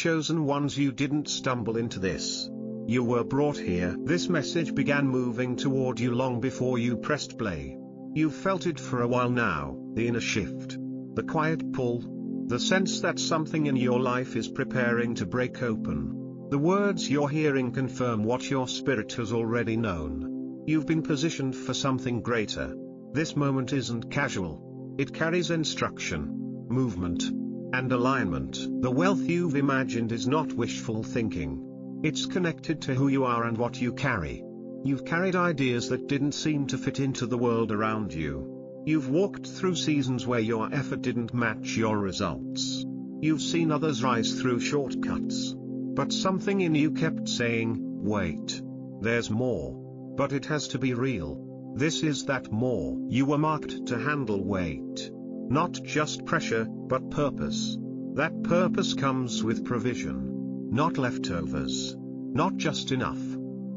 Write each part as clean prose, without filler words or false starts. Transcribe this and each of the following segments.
chosen ones. You didn't stumble into this. You were brought here. This message began moving toward you long before you pressed play. You've felt it for a while now, the inner shift, the quiet pull, the sense that something in your life is preparing to break open. The words you're hearing confirm what your spirit has already known. You've been positioned for something greater. This moment isn't casual. It carries instruction, movement, and alignment. The wealth you've imagined is not wishful thinking. It's connected to who you are and what you carry. You've carried ideas that didn't seem to fit into the world around you. You've walked through seasons where your effort didn't match your results. You've seen others rise through shortcuts. But something in you kept saying, wait. There's more. But it has to be real. This is that more. You were marked to handle weight. Not just pressure, but purpose. That purpose comes with provision. Not leftovers. Not just enough.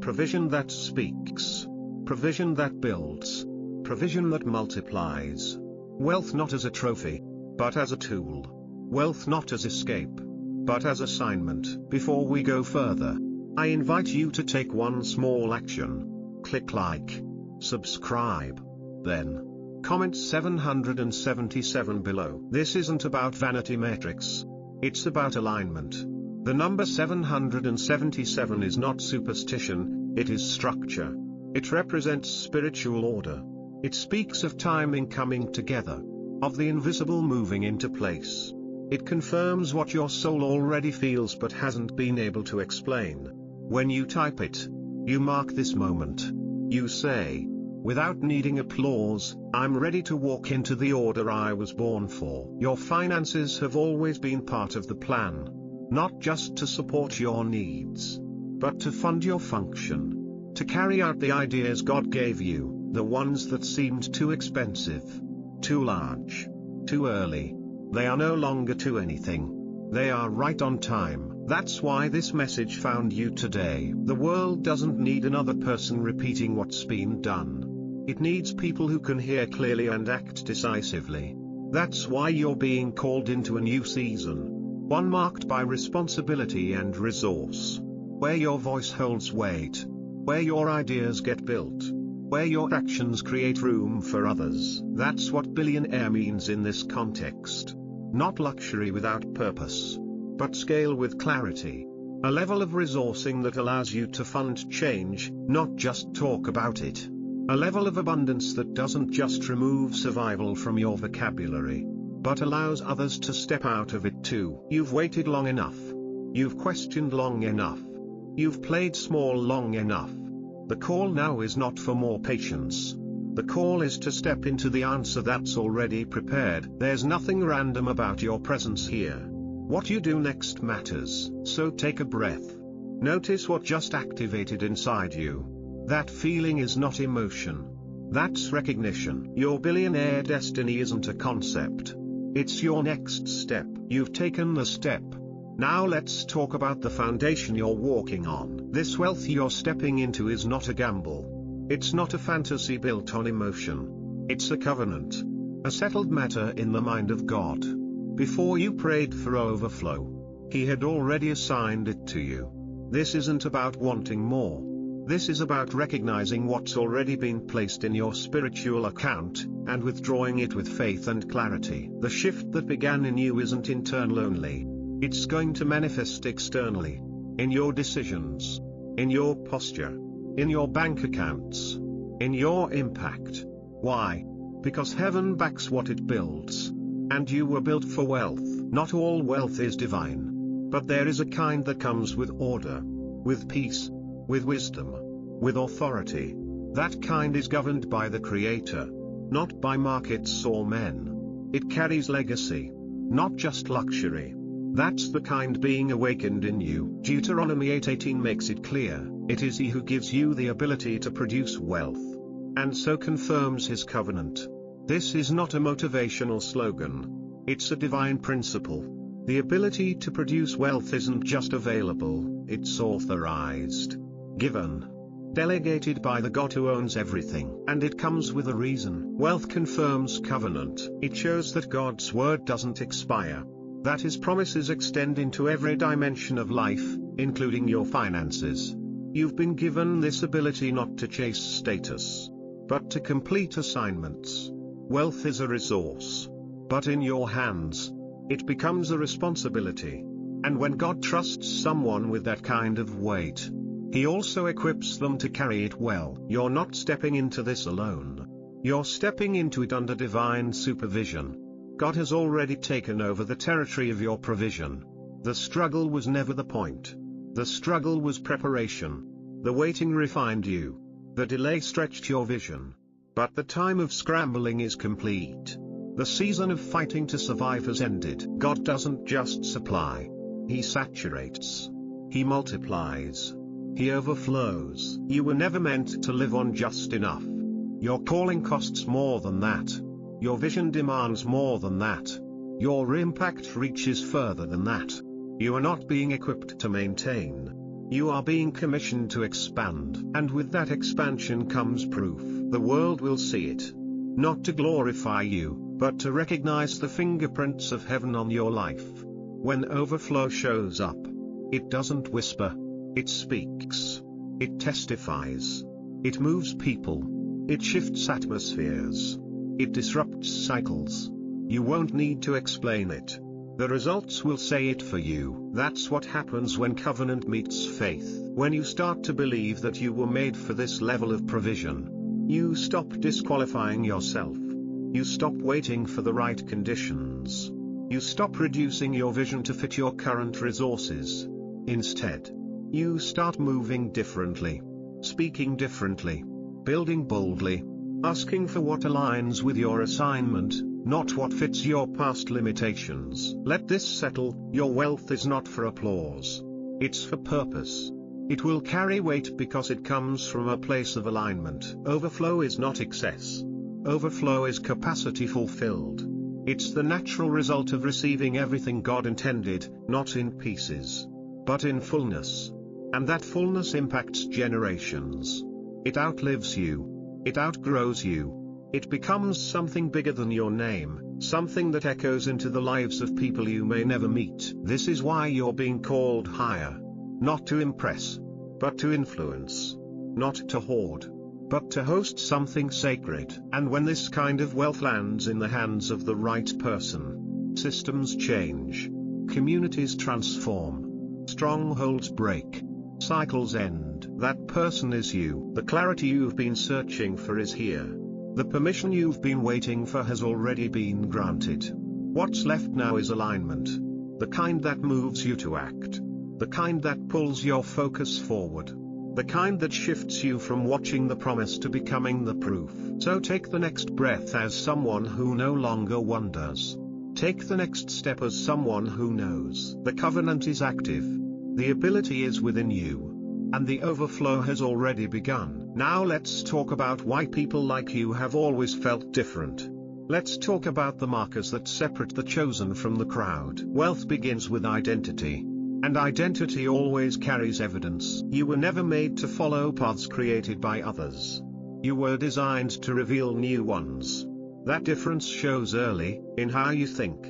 Provision that speaks. Provision that builds. Provision that multiplies. Wealth not as a trophy, but as a tool. Wealth not as escape, but as assignment. Before we go further, I invite you to take one small action. Click like, subscribe, then comment 777 below. This isn't about vanity metrics. It's about alignment. The number 777 is not superstition, it is structure. It represents spiritual order. It speaks of timing coming together, of the invisible moving into place. It confirms what your soul already feels but hasn't been able to explain. When you type it, you mark this moment. You say, without needing applause, I'm ready to walk into the order I was born for. Your finances have always been part of the plan. Not just to support your needs, but to fund your function. To carry out the ideas God gave you, the ones that seemed too expensive, too large, too early. They are no longer too anything. They are right on time. That's why this message found you today. The world doesn't need another person repeating what's been done. It needs people who can hear clearly and act decisively. That's why you're being called into a new season. One marked by responsibility and resource. Where your voice holds weight. Where your ideas get built. Where your actions create room for others. That's what billionaire means in this context. Not luxury without purpose, but scale with clarity. A level of resourcing that allows you to fund change, not just talk about it. A level of abundance that doesn't just remove survival from your vocabulary, but allows others to step out of it too. You've waited long enough. You've questioned long enough. You've played small long enough. The call now is not for more patience. The call is to step into the answer that's already prepared. There's nothing random about your presence here. What you do next matters. So take a breath. Notice what just activated inside you. That feeling is not emotion. That's recognition. Your billionaire destiny isn't a concept. It's your next step. You've taken the step. Now let's talk about the foundation you're walking on. This wealth you're stepping into is not a gamble. It's not a fantasy built on emotion. It's a covenant. A settled matter in the mind of God. Before you prayed for overflow, He had already assigned it to you. This isn't about wanting more. This is about recognizing what's already been placed in your spiritual account, and withdrawing it with faith and clarity. The shift that began in you isn't internal only. It's going to manifest externally. In your decisions. In your posture. In your bank accounts. In your impact. Why? Because heaven backs what it builds. And you were built for wealth. Not all wealth is divine. But there is a kind that comes with order. With peace. With wisdom, with authority. That kind is governed by the Creator, not by markets or men. It carries legacy, not just luxury. That's the kind being awakened in you. Deuteronomy 8:18 makes it clear, it is He who gives you the ability to produce wealth, and so confirms His covenant. This is not a motivational slogan. It's a divine principle. The ability to produce wealth isn't just available, it's authorized. Given. Delegated by the God who owns everything. And it comes with a reason. Wealth confirms covenant. It shows that God's word doesn't expire. that His promises extend into every dimension of life, including your finances. You've been given this ability not to chase status, but to complete assignments. Wealth is a resource, but in your hands, it becomes a responsibility. And when God trusts someone with that kind of weight, He also equips them to carry it well. You're not stepping into this alone. You're stepping into it under divine supervision. God has already taken over the territory of your provision. The struggle was never the point. The struggle was preparation. The waiting refined you. The delay stretched your vision. But the time of scrambling is complete. The season of fighting to survive has ended. God doesn't just supply. He saturates. He multiplies. He overflows. You were never meant to live on just enough. Your calling costs more than that. Your vision demands more than that. Your impact reaches further than that. You are not being equipped to maintain. You are being commissioned to expand. And with that expansion comes proof. The world will see it. Not to glorify you, but to recognize the fingerprints of heaven on your life. When overflow shows up, it doesn't whisper. It speaks. It testifies. It moves people. It shifts atmospheres. It disrupts cycles. You won't need to explain it. The results will say it for you. That's what happens when covenant meets faith. When you start to believe that you were made for this level of provision, you stop disqualifying yourself. You stop waiting for the right conditions. You stop reducing your vision to fit your current resources. Instead, you start moving differently, speaking differently, building boldly, asking for what aligns with your assignment, not what fits your past limitations. Let this settle. Your wealth is not for applause. It's for purpose. It will carry weight because it comes from a place of alignment. Overflow is not excess. Overflow is capacity fulfilled. It's the natural result of receiving everything God intended, not in pieces, but in fullness. And that fullness impacts generations. It outlives you. It outgrows you. It becomes something bigger than your name, something that echoes into the lives of people you may never meet. This is why you're being called higher. Not to impress, but to influence. Not to hoard, but to host something sacred. And when this kind of wealth lands in the hands of the right person, systems change. Communities transform. Strongholds break. Cycles end. That person is you. The clarity you've been searching for is here. The permission you've been waiting for has already been granted. What's left now is alignment. The kind that moves you to act. The kind that pulls your focus forward. The kind that shifts you from watching the promise to becoming the proof. So take the next breath as someone who no longer wonders. Take the next step as someone who knows. The covenant is active. The ability is within you. And the overflow has already begun. Now let's talk about why people like you have always felt different. Let's talk about the markers that separate the chosen from the crowd. Wealth begins with identity. And identity always carries evidence. You were never made to follow paths created by others. You were designed to reveal new ones. That difference shows early, in how you think,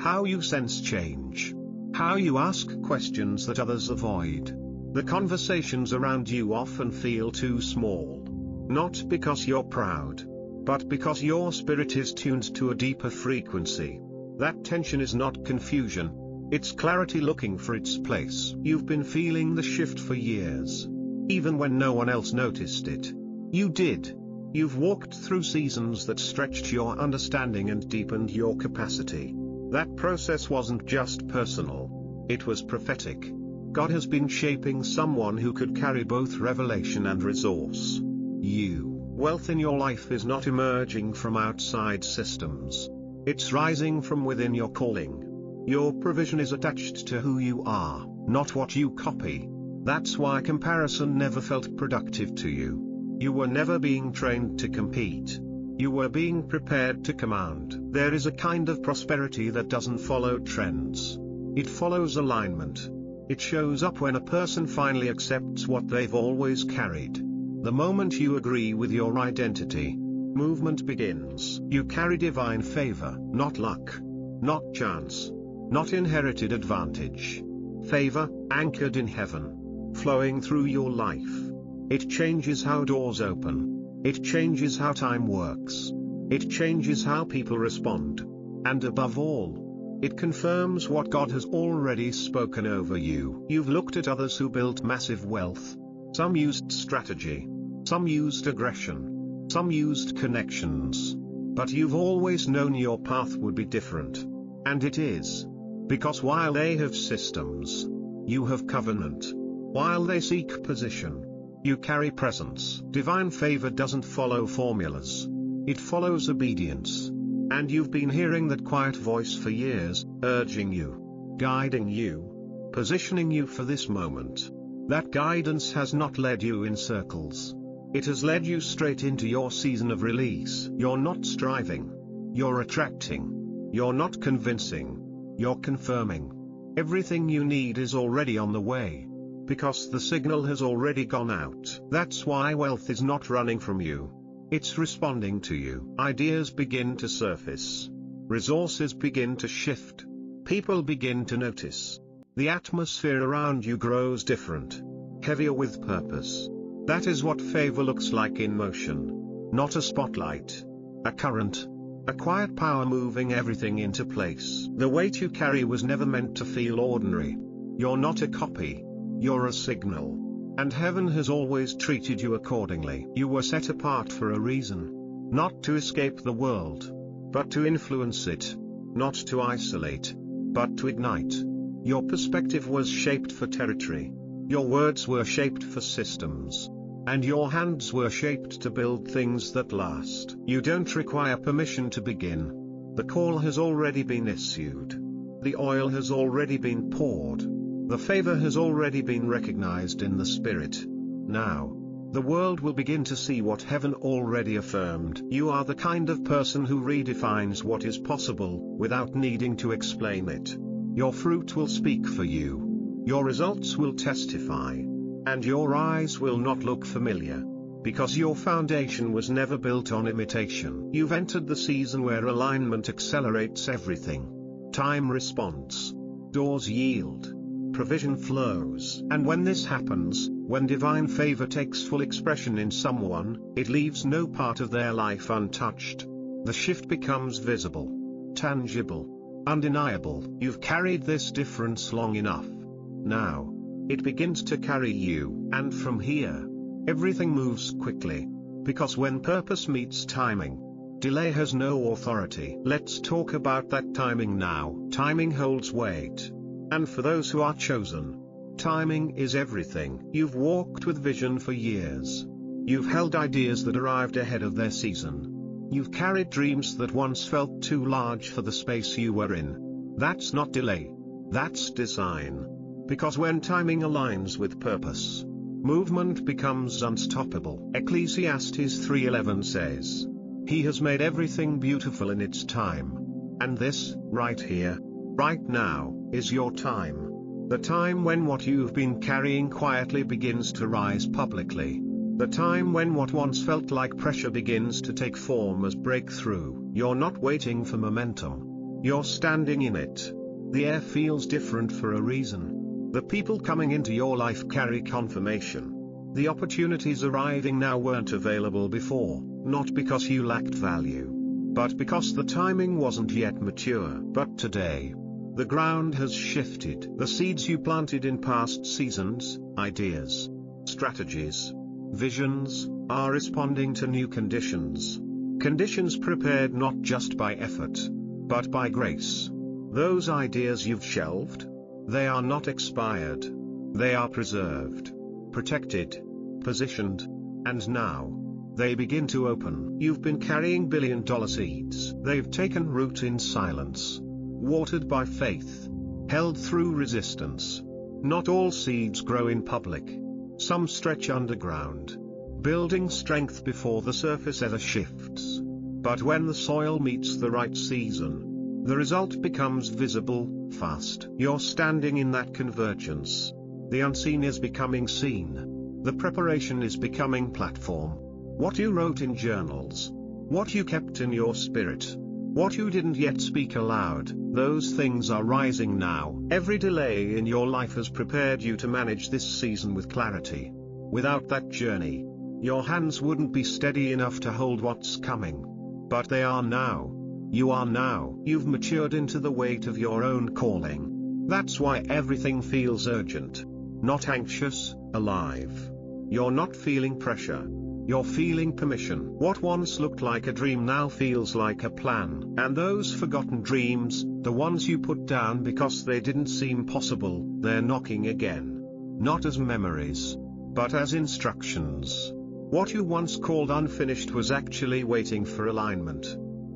how you sense change, how you ask questions that others avoid. The conversations around you often feel too small. Not because you're proud, but because your spirit is tuned to a deeper frequency. That tension is not confusion. It's clarity looking for its place. You've been feeling the shift for years. Even when no one else noticed it. You did. You've walked through seasons that stretched your understanding and deepened your capacity. That process wasn't just personal. It was prophetic. God has been shaping someone who could carry both revelation and resource. Wealth in your life is not emerging from outside systems. It's rising from within your calling. Your provision is attached to who you are, not what you copy. That's why comparison never felt productive to you. You were never being trained to compete. You were being prepared to command. There is a kind of prosperity that doesn't follow trends. It follows alignment. It shows up when a person finally accepts what they've always carried. The moment you agree with your identity, movement begins. You carry divine favor, not luck, not chance, not inherited advantage. Favor, anchored in heaven, flowing through your life. It changes how doors open. It changes how time works. It changes how people respond. And above all, it confirms what God has already spoken over you. You've looked at others who built massive wealth. Some used strategy. Some used aggression. Some used connections. But you've always known your path would be different. And it is. Because while they have systems, you have covenant. While they seek position, you carry presence. Divine favor doesn't follow formulas. It follows obedience. And you've been hearing that quiet voice for years, urging you, guiding you, positioning you for this moment. That guidance has not led you in circles. It has led you straight into your season of release. You're not striving. You're attracting. You're not convincing. You're confirming. Everything you need is already on the way. Because the signal has already gone out. That's why wealth is not running from you. It's responding to you. Ideas begin to surface. Resources begin to shift. People begin to notice. The atmosphere around you grows different. Heavier with purpose. That is what favor looks like in motion. Not a spotlight. A current. A quiet power moving everything into place. The weight you carry was never meant to feel ordinary. You're not a copy. You're a signal. And heaven has always treated you accordingly. You were set apart for a reason. Not to escape the world, but to influence it. Not to isolate, but to ignite. Your perspective was shaped for territory. Your words were shaped for systems. And your hands were shaped to build things that last. You don't require permission to begin. The call has already been issued. The oil has already been poured. The favor has already been recognized in the spirit. Now, the world will begin to see what heaven already affirmed. You are the kind of person who redefines what is possible, without needing to explain it. Your fruit will speak for you. Your results will testify. And your eyes will not look familiar. Because your foundation was never built on imitation. You've entered the season where alignment accelerates everything. Time responds. Doors yield. Provision flows. And when this happens, when divine favor takes full expression in someone, it leaves no part of their life untouched. The shift becomes visible, tangible, undeniable. You've carried this difference long enough. Now, it begins to carry you, and from here, everything moves quickly. Because when purpose meets timing, delay has no authority. Let's talk about that timing now. Timing holds weight. And for those who are chosen, timing is everything. You've walked with vision for years. You've held ideas that arrived ahead of their season. You've carried dreams that once felt too large for the space you were in. That's not delay. That's design. Because when timing aligns with purpose, movement becomes unstoppable. Ecclesiastes 3:11 says, "He has made everything beautiful in its time." And this, right here, right now, is your time. The time when what you've been carrying quietly begins to rise publicly. The time when what once felt like pressure begins to take form as breakthrough. You're not waiting for momentum. You're standing in it. The air feels different for a reason. The people coming into your life carry confirmation. The opportunities arriving now weren't available before, not because you lacked value, but because the timing wasn't yet mature. But today, the ground has shifted. The seeds you planted in past seasons, ideas, strategies, visions, are responding to new conditions. Conditions prepared not just by effort, but by grace. Those ideas you've shelved, they are not expired. They are preserved, protected, positioned, and now, they begin to open. You've been carrying billion-dollar seeds. They've taken root in silence. Watered by faith, held through resistance. Not all seeds grow in public. Some stretch underground, building strength before the surface ever shifts. But when the soil meets the right season, the result becomes visible, fast. You're standing in that convergence. The unseen is becoming seen. The preparation is becoming platform. What you wrote in journals, what you kept in your spirit, What you didn't yet speak aloud, those things are rising now. Every delay in your life has prepared you to manage this season with clarity. Without that journey, your hands wouldn't be steady enough to hold what's coming. But they are now. You are now. You've matured into the weight of your own calling. That's why everything feels urgent. Not anxious, alive. You're not feeling pressure. You're feeling permission. What once looked like a dream now feels like a plan. And those forgotten dreams, the ones you put down because they didn't seem possible, they're knocking again. Not as memories, but as instructions. What you once called unfinished was actually waiting for alignment.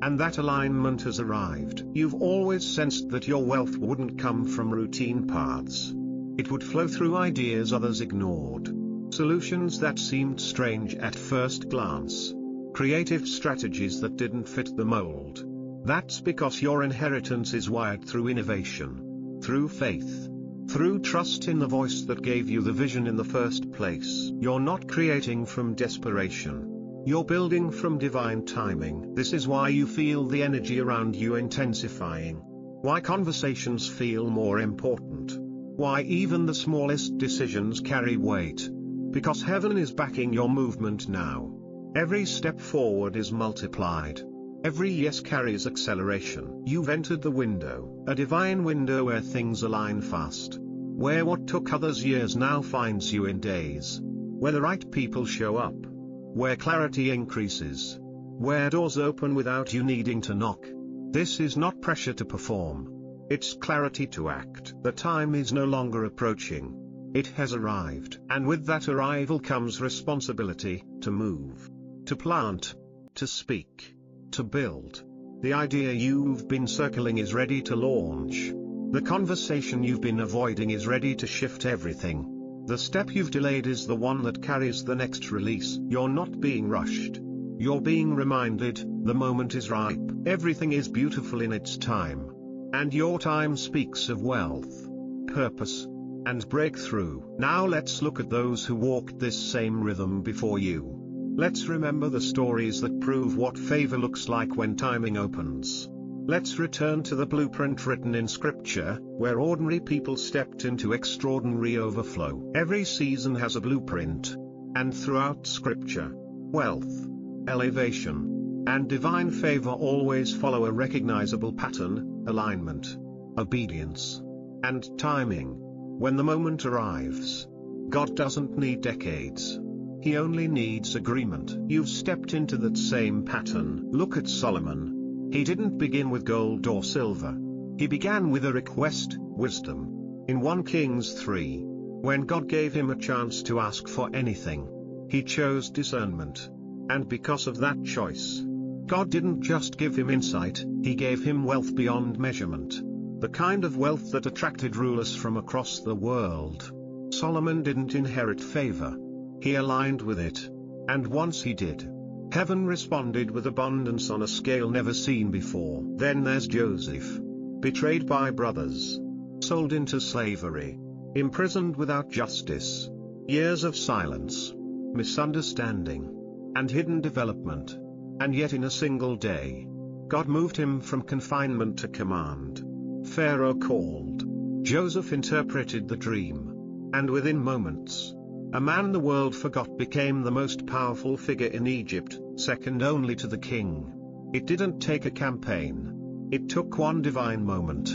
And that alignment has arrived. You've always sensed that your wealth wouldn't come from routine paths. It would flow through ideas others ignored. Solutions that seemed strange at first glance. Creative strategies that didn't fit the mold. That's because your inheritance is wired through innovation. Through faith. Through trust in the voice that gave you the vision in the first place. You're not creating from desperation. You're building from divine timing. This is why you feel the energy around you intensifying. Why conversations feel more important. Why even the smallest decisions carry weight. Because heaven is backing your movement now. Every step forward is multiplied. Every yes carries acceleration. You've entered the window, a divine window where things align fast. Where what took others years now finds you in days. Where the right people show up. Where clarity increases. Where doors open without you needing to knock. This is not pressure to perform. It's clarity to act. The time is no longer approaching. It has arrived. And with that arrival comes responsibility, to move. To plant. To speak. To build. The idea you've been circling is ready to launch. The conversation you've been avoiding is ready to shift everything. The step you've delayed is the one that carries the next release. You're not being rushed. You're being reminded, the moment is ripe. Everything is beautiful in its time. And your time speaks of wealth, purpose, and breakthrough. Now let's look at those who walked this same rhythm before you. Let's remember the stories that prove what favor looks like when timing opens. Let's return to the blueprint written in scripture, where ordinary people stepped into extraordinary overflow. Every season has a blueprint. And throughout scripture, wealth, elevation, and divine favor always follow a recognizable pattern: alignment, obedience, and timing. When the moment arrives, God doesn't need decades. He only needs agreement. You've stepped into that same pattern. Look at Solomon. He didn't begin with gold or silver. He began with a request, wisdom. In 1 Kings 3, when God gave him a chance to ask for anything, he chose discernment. And because of that choice, God didn't just give him insight, he gave him wealth beyond measurement. The kind of wealth that attracted rulers from across the world. Solomon didn't inherit favor. He aligned with it. And once he did, heaven responded with abundance on a scale never seen before. Then there's Joseph. Betrayed by brothers. Sold into slavery. Imprisoned without justice. Years of silence. Misunderstanding. And hidden development. And yet in a single day, God moved him from confinement to command. Pharaoh called. Joseph interpreted the dream. And within moments, a man the world forgot became the most powerful figure in Egypt, second only to the king. It didn't take a campaign. It took one divine moment.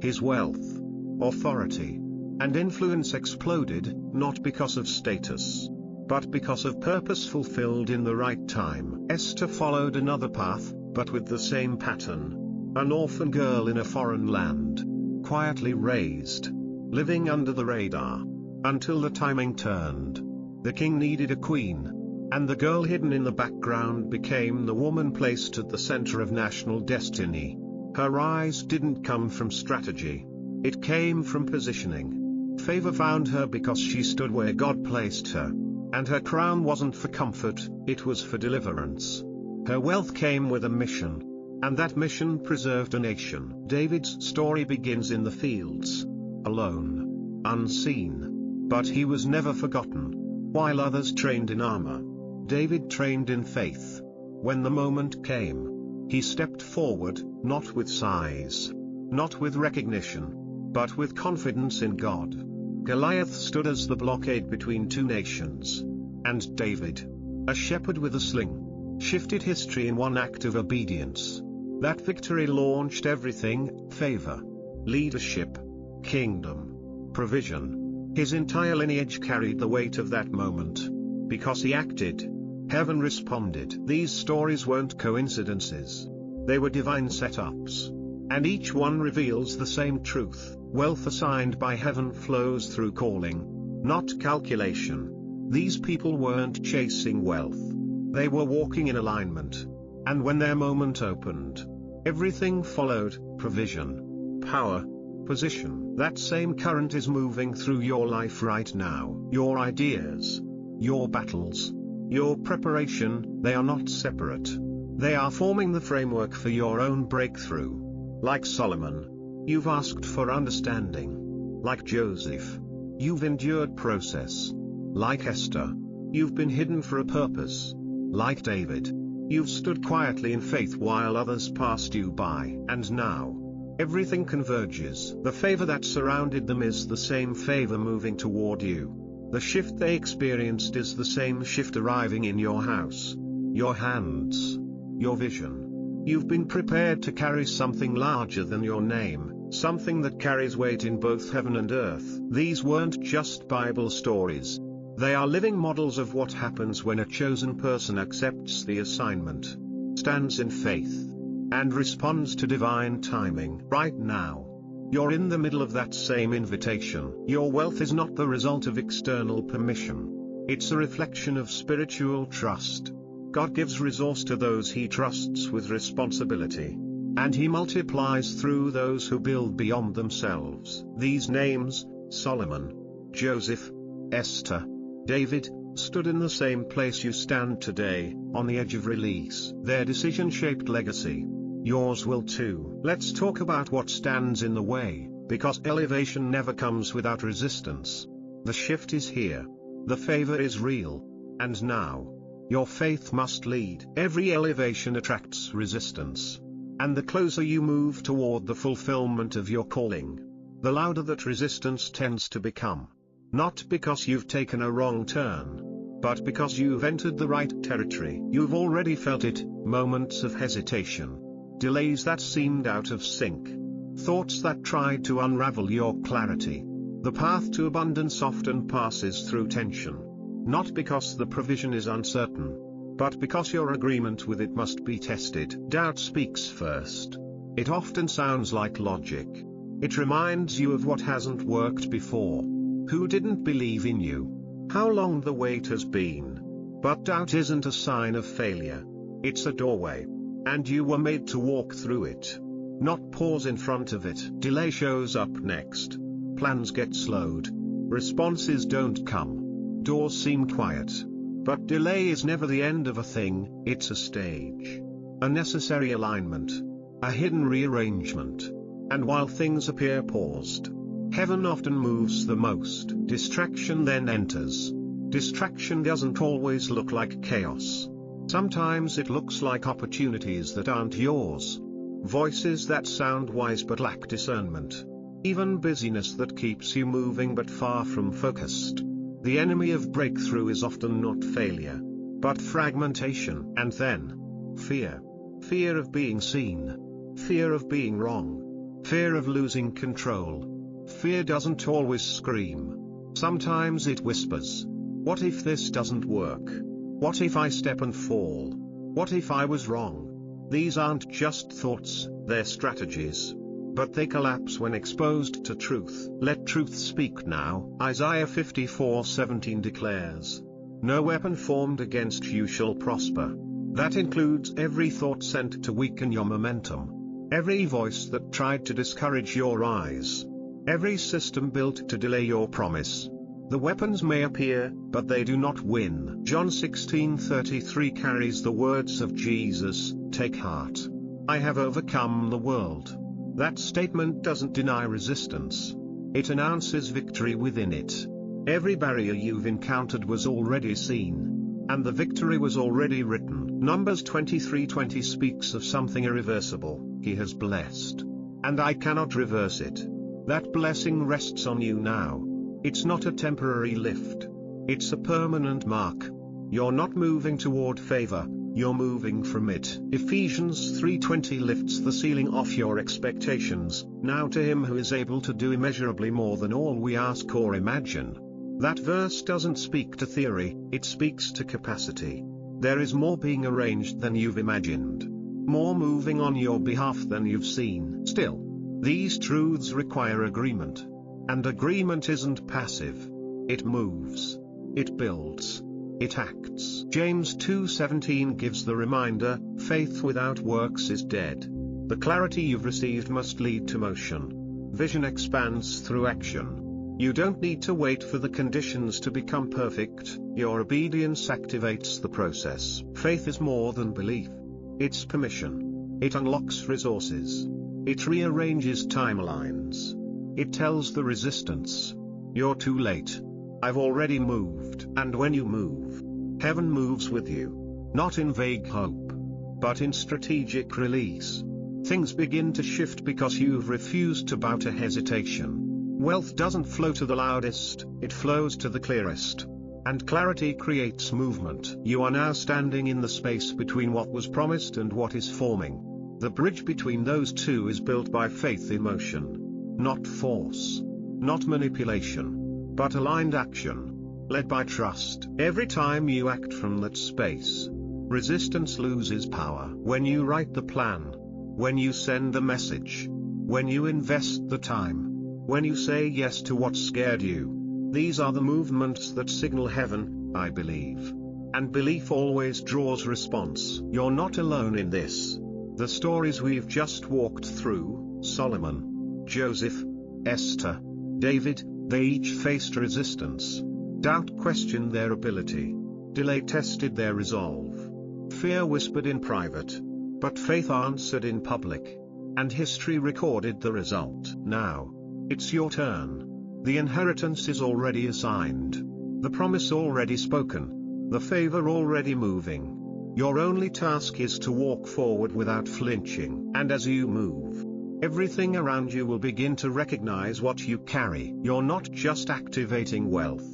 His wealth, authority, and influence exploded, not because of status, but because of purpose fulfilled in the right time. Esther followed another path, but with the same pattern. An orphan girl in a foreign land. Quietly raised. Living under the radar. Until the timing turned. The king needed a queen. And the girl hidden in the background became the woman placed at the center of national destiny. Her rise didn't come from strategy. It came from positioning. Favor found her because she stood where God placed her. And her crown wasn't for comfort, it was for deliverance. Her wealth came with a mission. And that mission preserved a nation. David's story begins in the fields. Alone. Unseen. But he was never forgotten. While others trained in armor, David trained in faith. When the moment came, He stepped forward, not with size, not with recognition, but with confidence in God. Goliath stood as the blockade between two nations. And David, a shepherd with a sling, shifted history in one act of obedience. That victory launched everything: favor, leadership, kingdom, provision. His entire lineage carried the weight of that moment. Because he acted, heaven responded. These stories weren't coincidences. They were divine setups. And each one reveals the same truth: wealth assigned by heaven flows through calling, not calculation. These people weren't chasing wealth. They were walking in alignment. And when their moment opened, everything followed: provision, power, position. That same current is moving through your life right now. Your ideas, your battles, your preparation, they are not separate. They are forming the framework for your own breakthrough. Like Solomon, you've asked for understanding. Like Joseph, you've endured process. Like Esther, you've been hidden for a purpose. Like David, you've stood quietly in faith while others passed you by. And now, everything converges. The favor that surrounded them is the same favor moving toward you. The shift they experienced is the same shift arriving in your house, your hands, your vision. You've been prepared to carry something larger than your name, something that carries weight in both heaven and earth. These weren't just Bible stories. They are living models of what happens when a chosen person accepts the assignment, stands in faith, and responds to divine timing. Right now, you're in the middle of that same invitation. Your wealth is not the result of external permission. It's a reflection of spiritual trust. God gives resource to those he trusts with responsibility. And he multiplies through those who build beyond themselves. These names, Solomon, Joseph, Esther, David, stood in the same place you stand today, on the edge of release. Their decision shaped legacy. Yours will too. Let's talk about what stands in the way, because elevation never comes without resistance. The shift is here. The favor is real. And now, your faith must lead. Every elevation attracts resistance. And the closer you move toward the fulfillment of your calling, the louder that resistance tends to become. Not because you've taken a wrong turn, but because you've entered the right territory. You've already felt it: moments of hesitation, delays that seemed out of sync, thoughts that tried to unravel your clarity. The path to abundance often passes through tension. Not because the provision is uncertain, but because your agreement with it must be tested. Doubt speaks first. It often sounds like logic. It reminds you of what hasn't worked before. Who didn't believe in you? How long the wait has been. But doubt isn't a sign of failure. It's a doorway. And you were made to walk through it, not pause in front of it. Delay shows up next. Plans get slowed. Responses don't come. Doors seem quiet. But delay is never the end of a thing. It's a stage. A necessary alignment. A hidden rearrangement. And while things appear paused, heaven often moves the most. Distraction then enters. Distraction doesn't always look like chaos. Sometimes it looks like opportunities that aren't yours. Voices that sound wise but lack discernment. Even busyness that keeps you moving but far from focused. The enemy of breakthrough is often not failure, but fragmentation. And then, fear. Fear of being seen. Fear of being wrong. Fear of losing control. Fear doesn't always scream. Sometimes it whispers. What if this doesn't work? What if I step and fall? What if I was wrong? These aren't just thoughts, they're strategies. But they collapse when exposed to truth. Let truth speak now. Isaiah 54:17 declares, "No weapon formed against you shall prosper." That includes every thought sent to weaken your momentum. Every voice that tried to discourage your rise. Every system built to delay your promise. The weapons may appear, but they do not win. John 16:33 carries the words of Jesus, "Take heart. I have overcome the world." That statement doesn't deny resistance. It announces victory within it. Every barrier you've encountered was already seen. And the victory was already written. Numbers 23:20 speaks of something irreversible. He has blessed, and I cannot reverse it. That blessing rests on you now. It's not a temporary lift. It's a permanent mark. You're not moving toward favor, you're moving from it. Ephesians 3:20 lifts the ceiling off your expectations, now to him who is able to do immeasurably more than all we ask or imagine. That verse doesn't speak to theory, it speaks to capacity. There is more being arranged than you've imagined. More moving on your behalf than you've seen. Still, these truths require agreement. And agreement isn't passive. It moves. It builds. It acts. James 2:17 gives the reminder, faith without works is dead. The clarity you've received must lead to motion. Vision expands through action. You don't need to wait for the conditions to become perfect, your obedience activates the process. Faith is more than belief. It's permission. It unlocks resources. It rearranges timelines. It tells the resistance, you're too late. I've already moved. And when you move, heaven moves with you. Not in vague hope, but in strategic release. Things begin to shift because you've refused to bow to hesitation. Wealth doesn't flow to the loudest, it flows to the clearest. And clarity creates movement. You are now standing in the space between what was promised and what is forming. The bridge between those two is built by faith in motion. Not force. Not manipulation. But aligned action. Led by trust. Every time you act from that space, resistance loses power. When you write the plan. When you send the message. When you invest the time. When you say yes to what scared you. These are the movements that signal heaven, I believe. And belief always draws response. You're not alone in this. The stories we've just walked through, Solomon, Joseph, Esther, David, they each faced resistance. Doubt questioned their ability. Delay tested their resolve. Fear whispered in private. But faith answered in public. And history recorded the result. Now, it's your turn. The inheritance is already assigned. The promise already spoken. The favor already moving. Your only task is to walk forward without flinching. And as you move, everything around you will begin to recognize what you carry. You're not just activating wealth.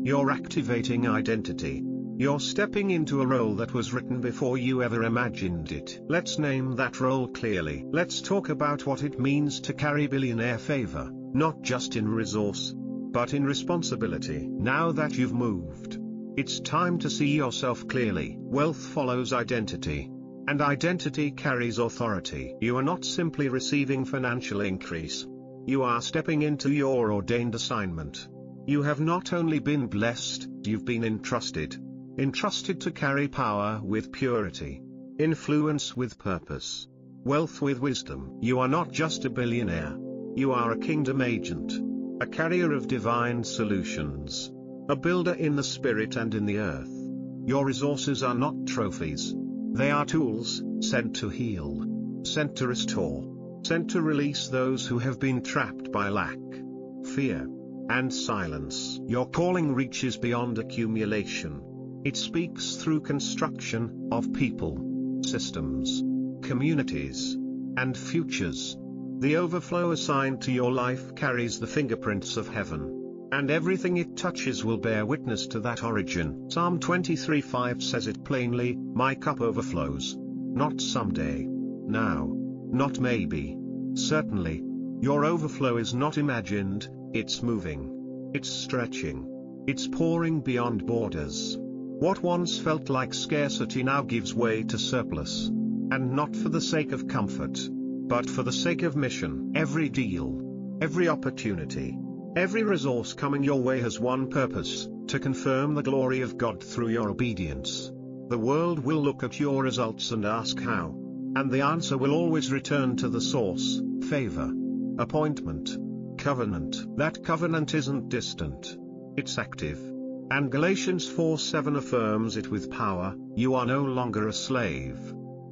You're activating identity. You're stepping into a role that was written before you ever imagined it. Let's name that role clearly. Let's talk about what it means to carry billionaire favor, not just in resource, but in responsibility. Now that you've moved, it's time to see yourself clearly. Wealth follows identity, and identity carries authority. You are not simply receiving financial increase. You are stepping into your ordained assignment. You have not only been blessed, you've been entrusted. Entrusted to carry power with purity, influence with purpose, wealth with wisdom. You are not just a billionaire. You are a kingdom agent, a carrier of divine solutions, a builder in the spirit and in the earth. Your resources are not trophies. They are tools, sent to heal, sent to restore, sent to release those who have been trapped by lack, fear, and silence. Your calling reaches beyond accumulation. It speaks through construction of people, systems, communities, and futures. The overflow assigned to your life carries the fingerprints of heaven, and everything it touches will bear witness to that origin. Psalm 23:5 says it plainly, my cup overflows. Not someday. Now. Not maybe. Certainly. Your overflow is not imagined, it's moving. It's stretching. It's pouring beyond borders. What once felt like scarcity now gives way to surplus. And not for the sake of comfort, but for the sake of mission. Every deal, every opportunity, every resource coming your way has one purpose, to confirm the glory of God through your obedience. The world will look at your results and ask how. And the answer will always return to the source, favor, appointment, covenant. That covenant isn't distant. It's active. And Galatians 4:7 affirms it with power, you are no longer a slave,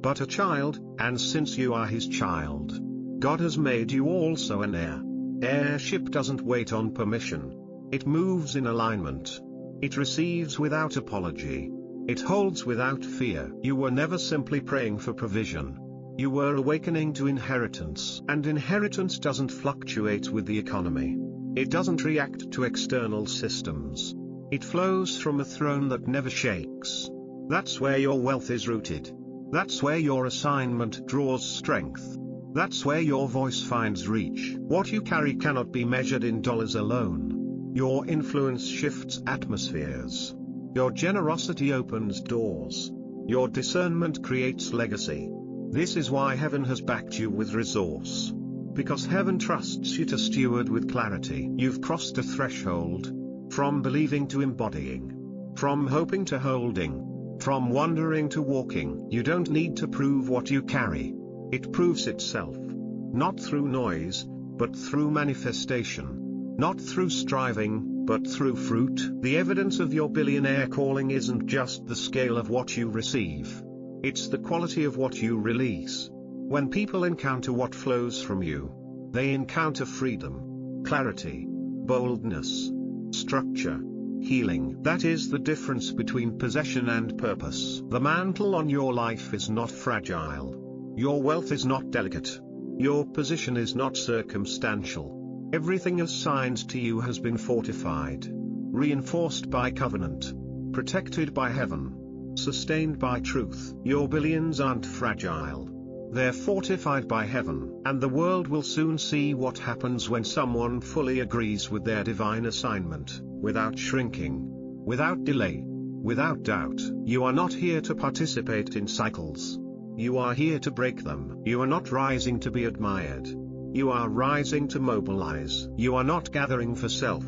but a child, and since you are his child, God has made you also an heir. Heirship doesn't wait on permission. It moves in alignment. It receives without apology. It holds without fear. You were never simply praying for provision. You were awakening to inheritance. And inheritance doesn't fluctuate with the economy. It doesn't react to external systems. It flows from a throne that never shakes. That's where your wealth is rooted. That's where your assignment draws strength. That's where your voice finds reach. What you carry cannot be measured in dollars alone. Your influence shifts atmospheres. Your generosity opens doors. Your discernment creates legacy. This is why heaven has backed you with resource. Because heaven trusts you to steward with clarity. You've crossed a threshold. From believing to embodying. From hoping to holding. From wondering to walking. You don't need to prove what you carry. It proves itself. Not through noise, but through manifestation. Not through striving, but through fruit. The evidence of your billionaire calling isn't just the scale of what you receive. It's the quality of what you release. When people encounter what flows from you, they encounter freedom, clarity, boldness, structure, healing. That is the difference between possession and purpose. The mantle on your life is not fragile. Your wealth is not delicate. Your position is not circumstantial. Everything assigned to you has been fortified, reinforced by covenant, protected by heaven, sustained by truth. Your billions aren't fragile. They're fortified by heaven. And the world will soon see what happens when someone fully agrees with their divine assignment, without shrinking, without delay, without doubt. You are not here to participate in cycles. You are here to break them. You are not rising to be admired. You are rising to mobilize. You are not gathering for self.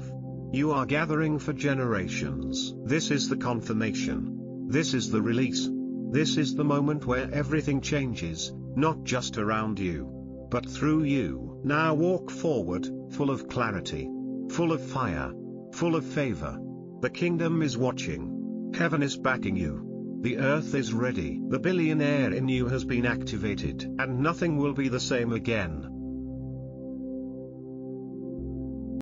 You are gathering for generations. This is the confirmation. This is the release. This is the moment where everything changes, not just around you, but through you. Now walk forward, full of clarity, full of fire, full of favor. The kingdom is watching. Heaven is backing you. The earth is ready. The billionaire in you has been activated, and nothing will be the same again.